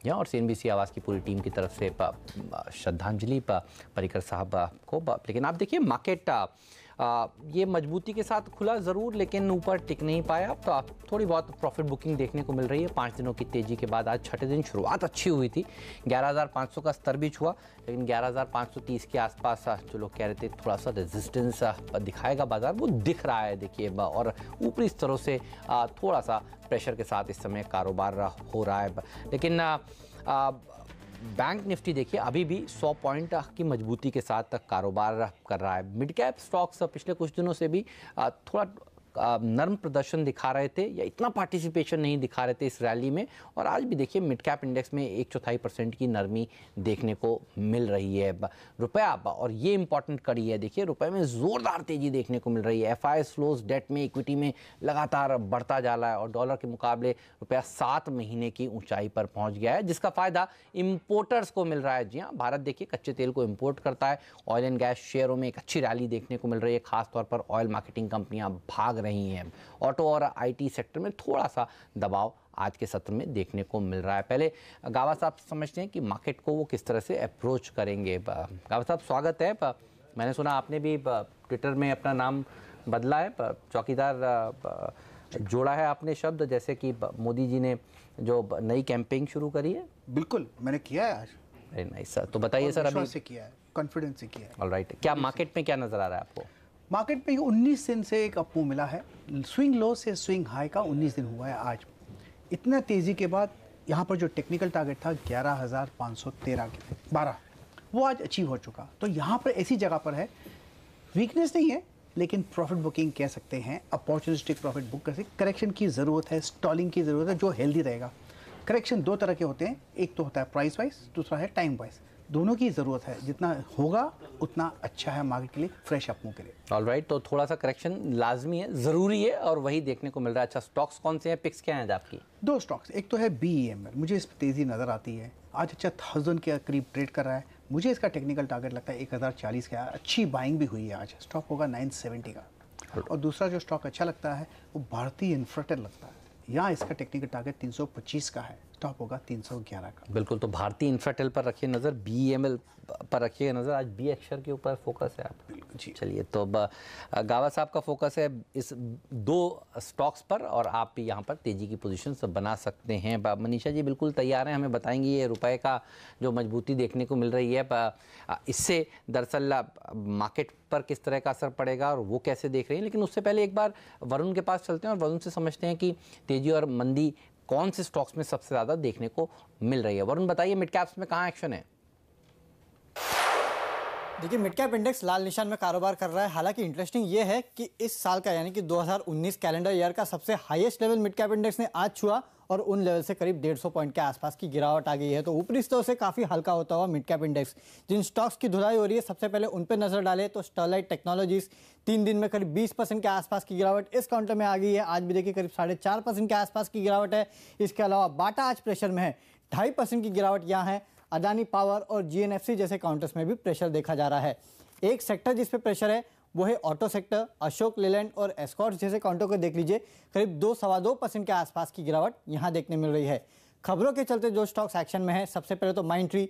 और सीएनबीसी आवाज़ की पूरी टीम की तरफ से श्रद्धांजलि पर्रिकर साहब को। लेकिन आप देखिए मार्केट ये मजबूती के साथ खुला ज़रूर, लेकिन ऊपर टिक नहीं पाया। तो थोड़ी बहुत प्रॉफिट बुकिंग देखने को मिल रही है 5 दिनों की तेज़ी के बाद। आज छठे दिन शुरुआत अच्छी हुई थी, 11,500 का स्तर भी छुआ, लेकिन 11,530 के आसपास जो लोग कह रहे थे थोड़ा सा रेजिस्टेंस दिखाएगा बाजार, वो दिख रहा है देखिए। और ऊपरी स्तरों से थोड़ा सा प्रेशर के साथ इस समय कारोबार हो रहा है। लेकिन बैंक निफ्टी देखिए अभी भी 100 पॉइंट की मजबूती के साथ कारोबार कर रहा है। मिड कैप स्टॉक्स पिछले कुछ दिनों से भी थोड़ा नर्म प्रदर्शन दिखा रहे थे या इतना पार्टिसिपेशन नहीं दिखा रहे थे इस रैली में। और आज भी देखिए मिड कैप इंडेक्स में 1/4% की नरमी देखने को मिल रही है। रुपया, और ये इंपॉर्टेंट कड़ी है, देखिए रुपए में जोरदार तेजी देखने को मिल रही है। एफआईआई फ्लोज डेट में, इक्विटी में लगातार बढ़ता जा रहा है और डॉलर के मुकाबले रुपया 7 महीने की ऊंचाई पर पहुंच गया है, जिसका फायदा इंपोर्टर्स को मिल रहा है। जी हाँ, भारत देखिए कच्चे तेल को इंपोर्ट करता है। ऑयल एंड गैस शेयरों में एक अच्छी रैली देखने को मिल रही है, खासतौर पर ऑयल मार्केटिंग कंपनियां भाग रही हैं। ऑटो और आईटी सेक्टर में थोड़ा सा दबाव आज के सत्र में देखने को मिल रहा है। पहले गावा साहब समझते हैं कि मार्केट को वो किस तरह से अप्रोच करेंगे। गावा साहब स्वागत है। मैंने सुना आपने भी ट्विटर में अपना नाम बदला है, चौकीदार जोड़ा है आपने शब्द, जैसे कि मोदी जी ने जो नई कैंपेन शुरू करी है। बिल्कुल, मैंने किया है आज। वेरी नाइस सर, तो बताइए सर। अभी से किया है, कॉन्फिडेंस से किया है। ऑलराइट, क्या मार्केट में क्या नजर आ रहा है आपको? मार्केट में 19 दिन से एक अप मूव मिला है। स्विंग लो से स्विंग हाई का 19 दिन हुआ है आज। इतना तेज़ी के बाद यहाँ पर जो टेक्निकल टारगेट था 11,513 के 12, वो आज अचीव हो चुका। तो यहाँ पर ऐसी जगह पर है, वीकनेस नहीं है, लेकिन प्रॉफिट बुकिंग कह सकते हैं, अपॉर्चुनिस्टिक प्रॉफिट बुक कर सकते। करेक्शन की ज़रूरत है, स्टॉलिंग की ज़रूरत है, जो हेल्दी रहेगा। करेक्शन 2 तरह के होते हैं, एक तो होता है प्राइस वाइज, दूसरा है टाइम वाइज। दोनों की ज़रूरत है, जितना होगा उतना अच्छा है मार्केट के लिए, फ्रेश अपमूव के लिए। ऑलराइट, तो थोड़ा सा करेक्शन लाजमी है, ज़रूरी है, और वही देखने को मिल रहा है। अच्छा, स्टॉक्स कौन से हैं, पिक्स क्या हैं आपकी? 2 स्टॉक्स, एक तो है BEML, मुझे इस पर तेज़ी नज़र आती है। आज अच्छा 1000 के करीब ट्रेड कर रहा है। मुझे इसका टेक्निकल टारगेट लगता है 1040 का। अच्छी बाइंग भी हुई है आज, स्टॉक होगा 970 का। और दूसरा जो स्टॉक अच्छा लगता है वो भारतीय इन्फ्राटेल लगता है। यहाँ इसका टेक्निकल टारगेट 325 का है, स्टॉप होगा 311 का। बिल्कुल, तो भारतीय इंफ्राटेल पर रखिए नज़र, BEML पर रखिए नज़र। आज बी अक्षर के ऊपर फोकस है आप? जी चलिए, तो गावा साहब का फोकस है इस 2 स्टॉक्स पर, और आप भी यहाँ पर तेज़ी की पोजीशन बना सकते हैं। मनीषा जी बिल्कुल तैयार हैं, हमें बताएंगी ये रुपए का जो मजबूती देखने को मिल रही है, इससे दरअसल मार्केट पर किस तरह का असर पड़ेगा और वो कैसे देख रही हैं। लेकिन उससे पहले एक बार वरुण के पास चलते हैं और वरुण से समझते हैं कि तेज़ी और मंदी कौन से स्टॉक्स में सबसे ज़्यादा देखने को मिल रही है। वरुण बताइए, मिड कैप्स में कहाँ एक्शन है? देखिए, मिड कैप इंडेक्स लाल निशान में कारोबार कर रहा है। हालांकि इंटरेस्टिंग ये है कि इस साल का यानी कि 2019 कैलेंडर ईयर का सबसे highest level mid cap index ने आज छुआ और उन लेवल से करीब 150 पॉइंट के आसपास की गिरावट आ गई है। तो ऊपरी स्तर से काफ़ी हल्का होता हुआ मिड कैप इंडेक्स, जिन स्टॉक्स की धुलाई हो रही है सबसे पहले उन पर नजर डालें तो स्टरलाइट टेक्नोलॉजीज 3 दिन में करीब 20% के आसपास की गिरावट इस काउंटर में आ गई है। आज भी देखिए करीब 4.5% के आसपास की गिरावट है। इसके अलावा बाटा आज प्रेशर में है, 2.5% की गिरावट यहाँ है। अदानी पावर और GNFC जैसे काउंटर्स में भी प्रेशर देखा जा रहा है। एक सेक्टर जिस पे प्रेशर है वो है ऑटो सेक्टर। अशोक लेलैंड और एस्कॉर्ट्स जैसे काउंटर को देख लीजिए, करीब 2-2.25% के आसपास की गिरावट यहां देखने मिल रही है। खबरों के चलते जो स्टॉक्स एक्शन में है, सबसे पहले तो माइंडट्री,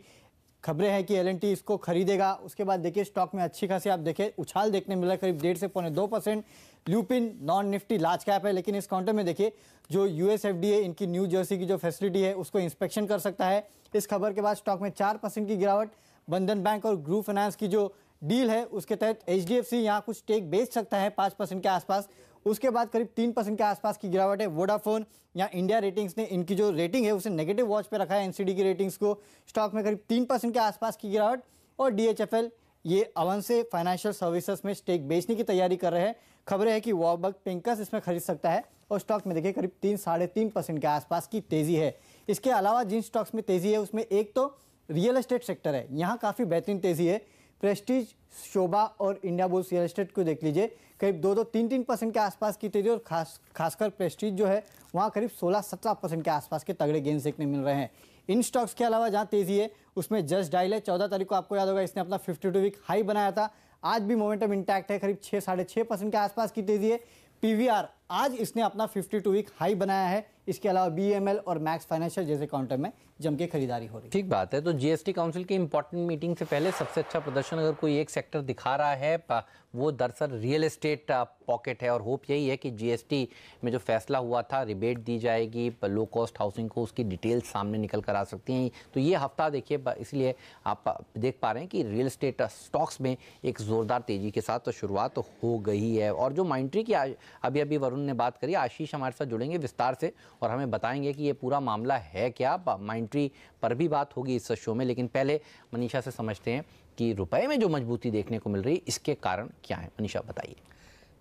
खबरें हैं कि L&T इसको खरीदेगा। उसके बाद देखिए स्टॉक में अच्छी खासी आप देखिए उछाल देखने मिल रहा है, करीब 1.5 से 2.25%। Lupin non Nifty large cap है, लेकिन इस काउंटर में देखिए जो US FDA इनकी न्यू जर्सी की जो फैसिलिटी है उसको इंस्पेक्शन कर सकता है। इस खबर के बाद स्टॉक में 4% की गिरावट। बंधन बैंक और ग्रुप फाइनेंस की जो डील है उसके तहत HDFC यहाँ कुछ टेक बेच सकता है 5% के आसपास। उसके बाद करीब 3% के आसपास की गिरावट है। वोडाफोन या इंडिया रेटिंग्स ने इनकी जो रेटिंग है उसे नेगेटिव वॉच पे रखा है, NCD की रेटिंग्स को। स्टॉक में करीब 3% के आसपास की गिरावट। और DHFL ये अवन से फाइनेंशियल सर्विसेज में स्टेक बेचने की तैयारी कर रहे हैं। खबरें हैं कि वॉरबर्ग पिंकस इसमें खरीद सकता है और स्टॉक में देखिए करीब 3-3.5% के आसपास की तेजी है। इसके अलावा जिन स्टॉक्स में तेजी है उसमें एक तो रियल एस्टेट सेक्टर है, यहाँ काफ़ी बेहतरीन तेजी है। प्रेस्टीज, शोभा और इंडिया बुल्स रियल एस्टेट को देख लीजिए, करीब 2-3% के आसपास की तेजी। और खासकर प्रेस्टीज जो है वहाँ करीब 16-17% के आसपास के तगड़े गेंस देखने मिल रहे हैं। इन स्टॉक्स के अलावा जहाँ तेजी है उसमें जस्ट डायल है। 14 तारीख को आपको याद होगा इसने अपना 52 वीक हाई बनाया था। आज भी मोमेंटम इंटैक्ट है, करीब 6-6.5% के आसपास की तेजी है। पीवीआर आज इसने अपना 52 वीक हाई बनाया है। इसके अलावा बीएमएल और मैक्स फाइनेंशियल जैसे काउंटर में जम के खरीदारी हो रही है। ठीक बात है। तो जीएसटी काउंसिल की इंपॉर्टेंट मीटिंग से पहले सबसे अच्छा प्रदर्शन अगर कोई एक सेक्टर दिखा रहा है वो दरअसल रियल एस्टेट पॉकेट है, और होप यही है कि जीएसटी में जो फैसला हुआ था रिबेट दी जाएगी लो कॉस्ट हाउसिंग को, उसकी डिटेल्स सामने निकल कर आ सकती हैं। तो ये हफ्ता देखिए, इसलिए आप देख पा रहे हैं कि रियल एस्टेट स्टॉक्स में एक ज़ोरदार तेज़ी के साथ तो शुरुआत हो गई है। और जो माइंट्री की अभी अभी वरुण ने बात करी, आशीष हमारे साथ जुड़ेंगे विस्तार से और हमें बताएंगे कि ये पूरा मामला है क्या। माइंट्री पर भी बात होगी इस शो में, लेकिन पहले मनीषा से समझते हैं कि रुपए में जो मजबूती देखने को मिल रही है इसके कारण क्या है। मनीषा बताइए।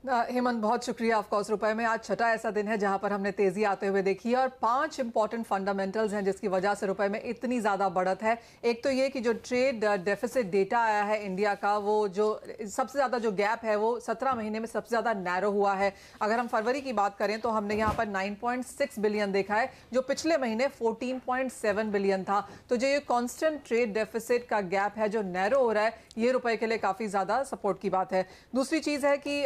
हेमंत, बहुत शुक्रिया। ऑफ कोर्स रुपए में आज छठा ऐसा दिन है जहां पर हमने तेजी आते हुए देखी है, और 5 इंपॉर्टेंट फंडामेंटल्स हैं जिसकी वजह से रुपए में इतनी ज्यादा बढ़त है। एक तो ये कि जो ट्रेड डेफिसिट डेटा आया है इंडिया का, वो जो सबसे ज्यादा जो गैप है वो 17 महीने में सबसे ज्यादा नैरो हुआ है। अगर हम फरवरी की बात करें तो हमने यहाँ पर 9.6 बिलियन देखा है, जो पिछले महीने 14.7 बिलियन था। तो जो ये कॉन्स्टेंट ट्रेड डेफिसिट का गैप है जो नैरो हो रहा है, ये रुपए के लिए काफी ज्यादा सपोर्ट की बात है। दूसरी चीज है कि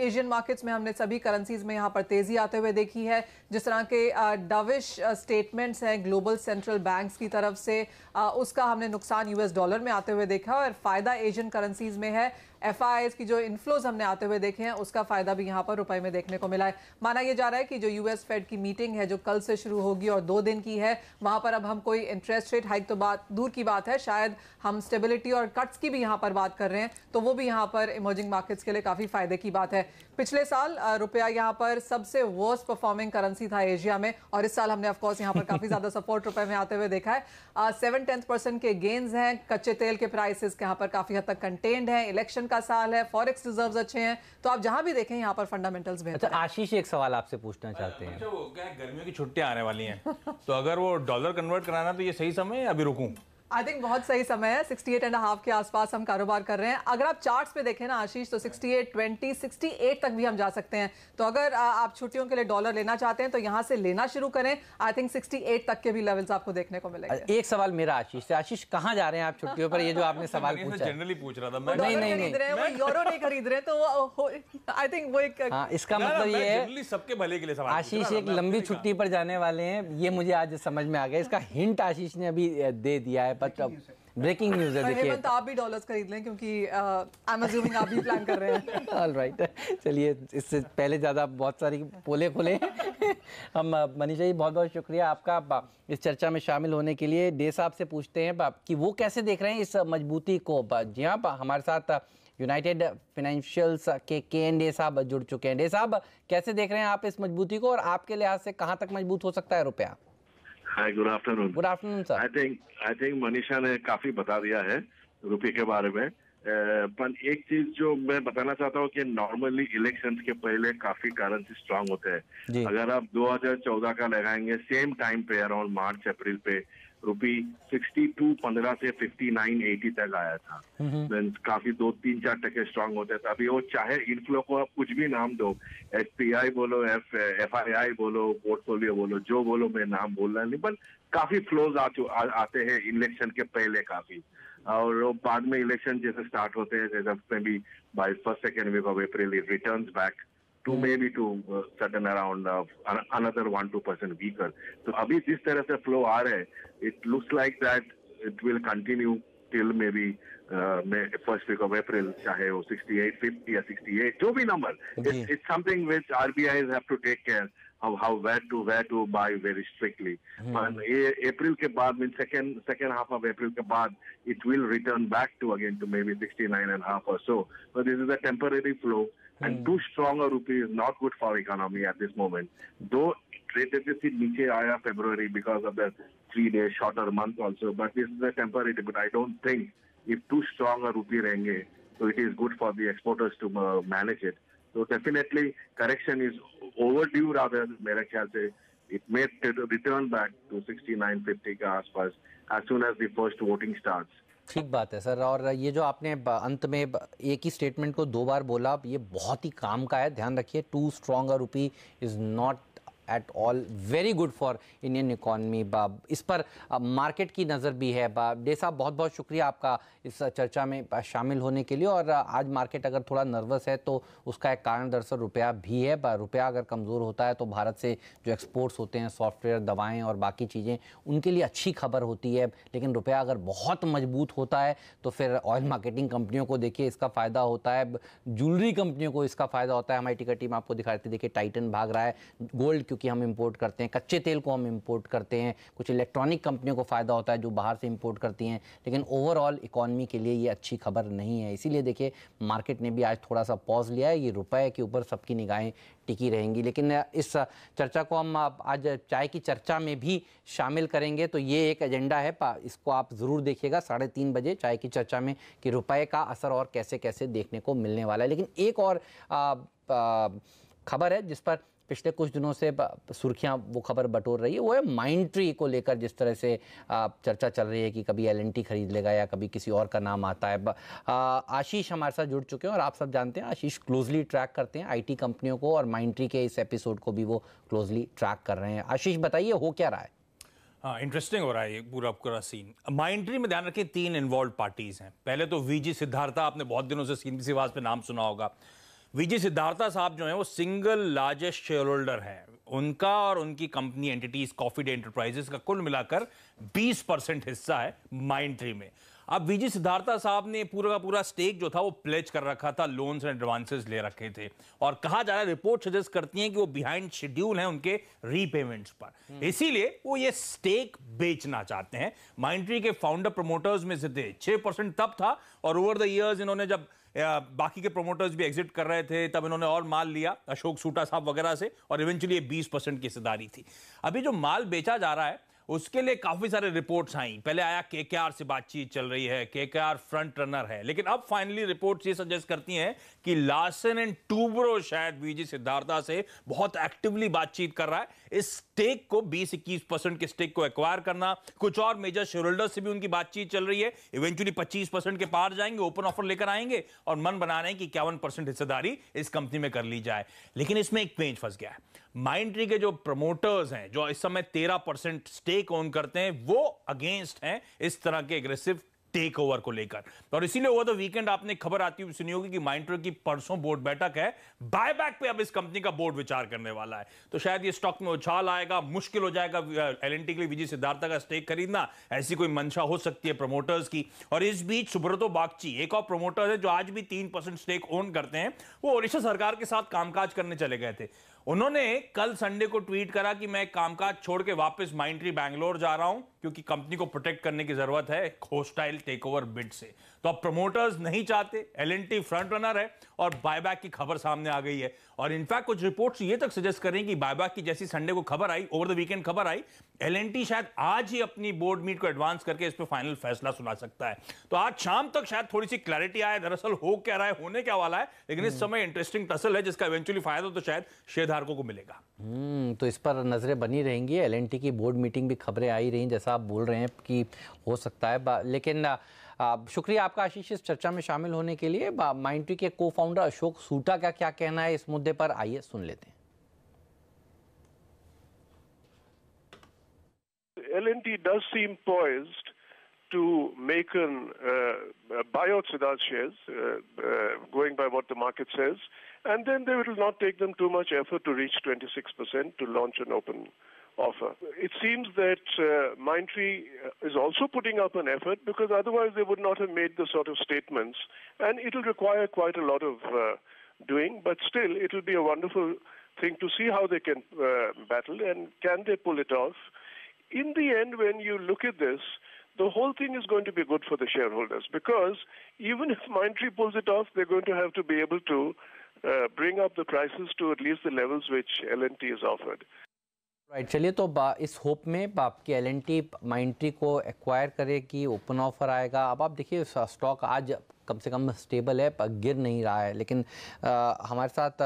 एशियन मार्केट्स में हमने सभी करेंसीज में यहां पर तेजी आते हुए देखी है। जिस तरह के डविश स्टेटमेंट्स हैं ग्लोबल सेंट्रल बैंक्स की तरफ से, उसका हमने नुकसान यूएस डॉलर में आते हुए देखा, और फायदा एशियन करेंसीज में है। एफआईआईज की जो इन्फ्लोज हमने आते हुए देखे हैं उसका फायदा भी यहां पर रुपए में देखने को मिला है। माना यह जा रहा है कि जो यूएस फेड की मीटिंग है जो कल से शुरू होगी और 2 दिन की है, वहां पर अब हम कोई इंटरेस्ट रेट हाइक तो बात दूर की बात है, शायद हम स्टेबिलिटी और कट्स की भी यहां पर बात कर रहे हैं, तो वो भी यहां पर इमर्जिंग मार्केट्स के लिए काफी फायदे की बात है। पिछले साल रुपया यहां पर सबसे वर्स्ट परफॉर्मिंग करेंसी था एशिया में, और इस साल हमने ऑफकोर्स यहां पर काफी ज्यादा सपोर्ट रुपए में आते हुए देखा है। 7-10% के गेन्स हैं। कच्चे तेल के प्राइसेस यहां पर काफी हद तक कंटेन्ड है। इलेक्शन का साल है, फॉरेक्स रिजर्व्स अच्छे हैं, तो आप जहां भी देखें यहां पर फंडामेंटल्स बेहतर अच्छा, आशीष एक सवाल आपसे पूछना चाहते हैं। अच्छा, वो क्या है, गर्मियों की छुट्टियां आने वाली हैं तो अगर वो डॉलर कन्वर्ट कराना तो ये सही समय है या अभी रुकूं? आई थिंक बहुत सही समय है। 68.5 के आसपास हम कारोबार कर रहे हैं। अगर आप चार्ट्स पे देखें ना आशीष, तो 68.20 68 तक भी हम जा सकते हैं। तो अगर आप छुट्टियों के लिए डॉलर लेना चाहते हैं तो यहां से लेना शुरू करें। आई थिंक 68 तक के भी लेवल्स आपको देखने को मिलेंगे। एक सवाल मेरा आशीष से। आशीष, कहाँ जा रहे हैं आप छुट्टियों पर? ये जो आपने सवाल पूछा है जनरली पूछ रहा था वो मैं। डॉलर खरीद रहे हैं, वो यूरो नहीं खरीद रहे, तो आई थिंक वो एक हाँ, इसका मतलब ये है जनरली सबके भले के लिए सवाल आशीष एक लंबी छुट्टी पर जाने वाले हैं, ये मुझे आज समझ में आ गया। इसका हिंट आशीष ने अभी दे दिया है, बट ब्रेकिंग न्यूज़ है। देखिए, हेमंत, आप भी डॉलर्स खरीद लें क्योंकि आई एम अज्यूमिंग आप भी प्लान कर रहे हैं। ऑल राइट, चलिए इससे पहले ज़्यादा बहुत सारी पोले खोले हम। मनीषा जी, बहुत बहुत शुक्रिया आपका इस चर्चा में शामिल होने के लिए। डे साहब से पूछते हैं कि वो कैसे देख रहे हैं इस मजबूती को। जी हाँ, हमारे साथ यूनाइटेड फाइनेंशियल्स के के साहब जुड़ चुके हैं। डे साहब, कैसे देख रहे हैं आप इस मजबूती को, और आपके लिहाज से कहाँ तक मजबूत हो सकता है रुपया? Hi, good afternoon. Good afternoon sir. I think Manisha ने काफी बता दिया है रुपये के बारे में। पर एक चीज जो मैं बताना चाहता हूँ कि नॉर्मली इलेक्शंस के पहले काफी करेंसी स्ट्रांग होते हैं। अगर आप 2014 का लगाएंगे सेम टाइम पे अराउंड मार्च अप्रैल पे रुपी 62.15 से 59.80 तक आया था। काफी 2-3-4% स्ट्रांग होते थे। अभी वो चाहे इनफ्लो को आप कुछ भी नाम दो, एसपीआई बोलो, एफआईआई बोलो, पोर्टफोलियो बोलो, जो बोलो, मैं नाम बोल रहा नहीं, पर काफी फ्लोज आते हैं इलेक्शन के पहले काफी, और वो बाद में इलेक्शन जैसे स्टार्ट होते हैं, जैसे maybe by first second week of April it returns back to maybe to certain around another 1-2% weaker. So अभी जिस तरह से flow आ रहे हैं, it looks like that it will continue till maybe first week of April, चाहे वो 68.50 या 68, जो भी number. It's something which RBIs have to take care of how where to buy very strictly. And April के बाद, mean second half of April के बाद, it will return back to again to maybe 69.5 or so. But this is a temporary flow. And too strong a rupee is not good for economy at this moment. Though trade deficit नीचे आया February because of the 3-day shorter month also, but this is a temporary. But I don't think if too strong a rupee रहेंगे, so it is good for the exporters to manage it. So definitely correction is overdue rather. मेरे ख्याल से it may return back to 69.50 के आसपास as soon as the first voting starts. ठीक बात है sir. और ये जो आपने अंत में एक ही स्टेटमेंट को 2 बार बोला, ये बहुत ही काम का है, ध्यान रखिए। Too strong rupee is not at all very good for Indian economy. इस पर मार्केट की नज़र भी है। डे साहब, बहुत बहुत शुक्रिया आपका इस चर्चा में शामिल होने के लिए। और आज मार्केट अगर थोड़ा नर्वस है तो उसका एक कारण दरअसल रुपया भी है। रुपया अगर कमज़ोर होता है तो भारत से जो एक्सपोर्ट्स होते हैं, सॉफ्टवेयर, दवाएं और बाकी चीज़ें, उनके लिए अच्छी खबर होती है। लेकिन रुपया अगर बहुत मजबूत होता है तो फिर ऑयल मार्केटिंग कंपनियों को देखिए इसका फ़ायदा होता है, ज्वेलरी कंपनियों को इसका फ़ायदा होता है। हमारी टिकट टीम आपको दिखा रही थी, देखिए टाइटन भाग रहा है, गोल्ड क्योंकि हम इंपोर्ट करते हैं, कच्चे तेल को हम इंपोर्ट करते हैं, कुछ इलेक्ट्रॉनिक कंपनियों को फ़ायदा होता है जो बाहर से इंपोर्ट करती हैं। लेकिन ओवरऑल इकॉनमी के लिए ये अच्छी खबर नहीं है। इसीलिए देखिए मार्केट ने भी आज थोड़ा सा पॉज लिया है। ये रुपए के ऊपर सबकी निगाहें टिकी रहेंगी। लेकिन इस चर्चा को हम आज चाय की चर्चा में भी शामिल करेंगे, तो ये एक एजेंडा है, इसको आप ज़रूर देखिएगा 3:30 बजे चाय की चर्चा में कि रुपए का असर और कैसे कैसे देखने को मिलने वाला है। लेकिन एक और खबर है जिस पर पिछले कुछ दिनों से सुर्खियां वो खबर बटोर रही है, वो है माइंडट्री को लेकर जिस तरह से चर्चा चल रही है कि कभी L&T खरीद लेगा या कभी किसी और का नाम आता है। आशीष हमारे साथ जुड़ चुके हैं और आप सब जानते हैं आशीष क्लोजली ट्रैक करते हैं IT कंपनियों को, और माइंडट्री के इस एपिसोड को भी वो क्लोजली ट्रैक कर रहे हैं। आशीष बताइए, हो क्या रहा है? हाँ, इंटरेस्टिंग हो रहा है ये पूरा सीन। माइंडट्री में ध्यान रखिए 3 इन्वॉल्व पार्टीज हैं। पहले तो VG सिद्धार्था, आपने बहुत दिनों से सीधी आवाज पे नाम सुना होगा। VG सिद्धार्था साहब जो है वो सिंगल लार्जेस्ट शेयर होल्डर है। उनका और उनकी company entities coffee day enterprises का कुल मिलाकर 20% हिस्सा है माइंडट्री में। अब VG सिद्धार्था साहब ने पूरा का पूरा स्टेक जो था वो प्लेज कर रखा था, लोन्स एंड एडवांसेस ले रखे थे, और कहा जा रहा है, रिपोर्ट सजेस्ट करती हैं कि वो बिहाइंड शेड्यूल हैं उनके रीपेमेंट्स पर। इसीलिए वो ये स्टेक बेचना चाहते हैं। माइंडट्री के फाउंडर प्रमोटर्स में से थे, 6% तब था, और ओवर द इयर्स इन्होंने जब बाकी के प्रोमोटर्स भी एग्जिट कर रहे थे तब इन्होंने और माल लिया अशोक सूटा साहब वगैरह से, और इवेंचुअली 20% की हिस्सेदारी थी। अभी जो माल बेचा जा रहा है उसके लिए काफी सारे रिपोर्ट्स आई। पहले आया KKR से बातचीत चल रही है, KKR फ्रंट रनर है, लेकिन अब फाइनली रिपोर्ट्स ये सजेस्ट करती हैं कि लार्सन एंड टूब्रो शायद VG सिद्धार्था से बहुत एक्टिवली बातचीत कर रहा है इस स्टेक को, 20-21% के स्टेक को एक्वायर करना। कुछ और मेजर शेयर होल्डर्स से भी उनकी बातचीत चल रही है, इवेंचुअली 25% के पार जाएंगे, ओपन ऑफर लेकर आएंगे और मन बना रहे हैं कि 51% हिस्सेदारी इस कंपनी में कर ली जाए। लेकिन इसमें एक पेंच फंस गया है। माइंडट्री के जो प्रमोटर्स हैं, जो इस समय 13% स्टेक ओन करते हैं, वो अगेंस्ट हैं इस तरह के एग्रेसिव टेक ओवर को लेकर। और इसीलिए ओवर द वीकेंड आपने खबर आती हुई सुनी होगी कि माइंडट्री की परसों बोर्ड बैठक है, बायबैक पे अब इस कंपनी का बोर्ड विचार करने वाला है। तो शायद ये स्टॉक में उछाल आएगा, मुश्किल हो जाएगा L&T के लिए VG सिद्धार्था का स्टेक खरीदना, ऐसी कोई मंशा हो सकती है प्रमोटर्स की। और इस बीच सुब्रतो बागची, एक और प्रमोटर है जो आज भी 3% स्टेक ओन करते हैं, वो ओडिशा सरकार के साथ कामकाज करने चले गए थे। उन्होंने कल संडे को ट्वीट करा कि मैं कामकाज छोड़ के वापस माइंडट्री बैंगलोर जा रहा हूं क्योंकि कंपनी को प्रोटेक्ट करने की जरूरत है होस्टाइल टेकओवर बिड से। तो अब प्रमोटर्स नहीं चाहते, L&T फ्रंट रनर है और बायबैक की खबर सामने आ गई है। और इनफैक्ट कुछ रिपोर्ट्स ये तक सजेस्ट करें कि बायबैक की जैसी संडे को खबर आई, ओवर द वीकेंड खबर आई, L&T शायद आज ही अपनी बोर्ड मीट को एडवांस करके इस पर फाइनल फैसला सुना सकता है। तो आज शाम तक शायद थोड़ी सी क्लैरिटी आए दरअसल हो क्या रहा है, होने क्या वाला है। लेकिन इस समय इंटरेस्टिंग टसल है जिसका इवेंचुअली फायदा तो शायद शेयरधारकों को मिलेगा। तो इस पर नजरें बनी रहेंगी। L&T की बोर्ड मीटिंग भी खबरें आई रही, जैसा आप बोल रहे हैं कि हो सकता है। लेकिन शुक्रिया आपका आशीष इस चर्चा में शामिल होने के लिए। माइंडट्री के को फाउंडर अशोक सूटा का क्या कहना है इस मुद्दे पर, आइए सुन लेते हैं। L&T does seem poised to make an buyout Siddharth shares, going by what the market says, and then they will not take them too much effort to reach 26% to launch an open offer. It seems that Mindtree is also putting up an effort because otherwise they would not have made the sort of statements, and it will require quite a lot of doing, but still it will be a wonderful thing to see how they can battle and can they pull it off. In the end, when you look at this, the whole thing is going to be good for the shareholders because even if Mindtree pulls it off, they're going to have to be able to bring up the prices to at least the levels which L&T is offered. Right, चलिए तो इस hope में आपकी L&T Mindtree को acquire करेगी, open offer आएगा। अब आप देखिए स्टॉक आज कम से कम स्टेबल है, गिर नहीं रहा है। लेकिन हमारे साथ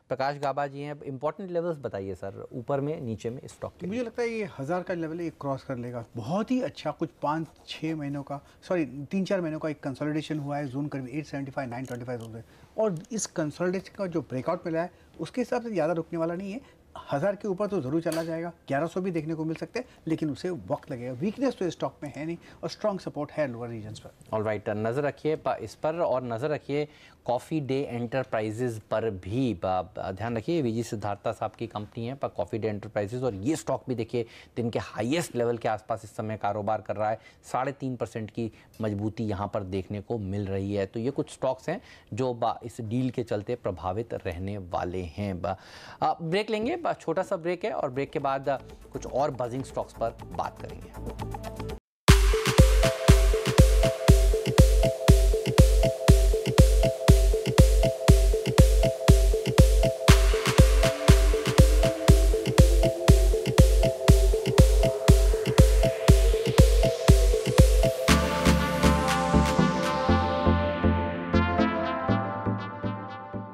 प्रकाश गाबा जी हैं। इंपॉर्टेंट लेवल्स बताइए सर, ऊपर में नीचे में स्टॉक के। मुझे लगता है ये 1000 का लेवल ये क्रॉस कर लेगा। बहुत ही अच्छा कुछ 5-6 महीनों का, सॉरी 3-4 महीनों का एक कंसोलिडेशन हुआ है। जोन करीब 875 925 हो गए और इस कंसोलिडेशन का जो ब्रेकआउट मिला है उसके हिसाब से ज़्यादा रुकने वाला नहीं है। 1000 के ऊपर तो जरूर चला जाएगा, 1100 भी देखने को मिल सकते हैं, लेकिन उसे वक्त लगेगा। वीकनेस तो स्टॉक में है नहीं और स्ट्रॉन्ग सपोर्ट है लोअर रीजन्स पर। ऑलराइट, नज़र रखिए इस पर और नज़र रखिए कॉफ़ी डे एंटरप्राइजेज पर भी। ध्यान रखिए वीजी सिद्धार्था साहब की कंपनी है पर कॉफ़ी डे एंटरप्राइजेज, और ये स्टॉक भी देखिए दिन के हाईएस्ट लेवल के आसपास इस समय कारोबार कर रहा है। 3.5% की मजबूती यहाँ पर देखने को मिल रही है। तो ये कुछ स्टॉक्स हैं जो इस डील के चलते प्रभावित रहने वाले हैं। ब्रेक लेंगे, छोटा सा ब्रेक है और ब्रेक के बाद कुछ और बजिंग स्टॉक्स पर बात करेंगे।